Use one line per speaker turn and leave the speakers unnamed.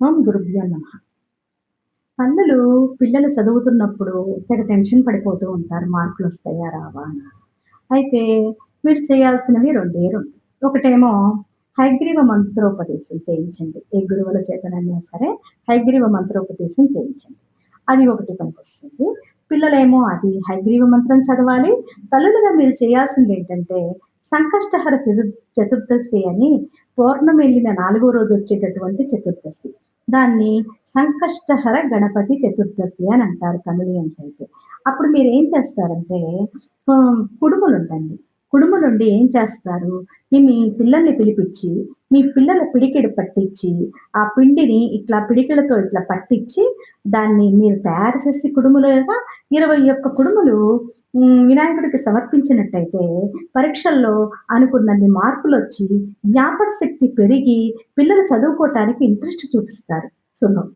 ఓం గురుభ్యో నమః. తల్లులు పిల్లలు చదువుతున్నప్పుడు తెగ టెన్షన్ పడిపోతూ ఉంటారు. మార్కులొస్తాయా? రావా? అని. అయితే మీరు చేయాల్సినవి రెండే 2. ఒకటేమో హయగ్రీవ మంత్రోపదేశం చేయించండి. ఏ గురువుల చేతనైనా సరే హయగ్రీవ మంత్రోపదేశం చేయించండి. అది ఒకటి పనికొస్తుంది. పిల్లలేమో అది హయగ్రీవ మంత్రం చదవాలి. తల్లులుగా మీరు చేయాల్సిందేంటంటే సంకష్టహర చతుర్దశి అని పౌర్ణమి ఎళ్ళిన 4గో రోజు వచ్చేటటువంటి చతుర్దశి. దాన్ని సంకష్టహర గణపతి చతుర్దశి అని అంటారు తమిళియన్స్ అయితే. అప్పుడు మీరేం చేస్తారంటే కుడుములుండండి. కుడుములుండి ఏం చేస్తారు, మీ పిల్లల్ని పిలిపిచ్చి, మీ పిల్లల పిడికిడి పట్టిచ్చి, ఆ పిండిని ఇట్లా పిడికిళ్ళతో ఇట్లా పట్టిచ్చి, దాన్ని మీరు తయారు చేసి కుడుములుగా 21 కుడుములు వినాయకుడికి సమర్పించినట్టయితే పరీక్షల్లో అనుకున్నన్ని మార్కులొచ్చి, జ్ఞాపక శక్తి పెరిగి, పిల్లలు చదువుకోటానికి ఇంట్రెస్ట్ చూపిస్తారు. శుభం.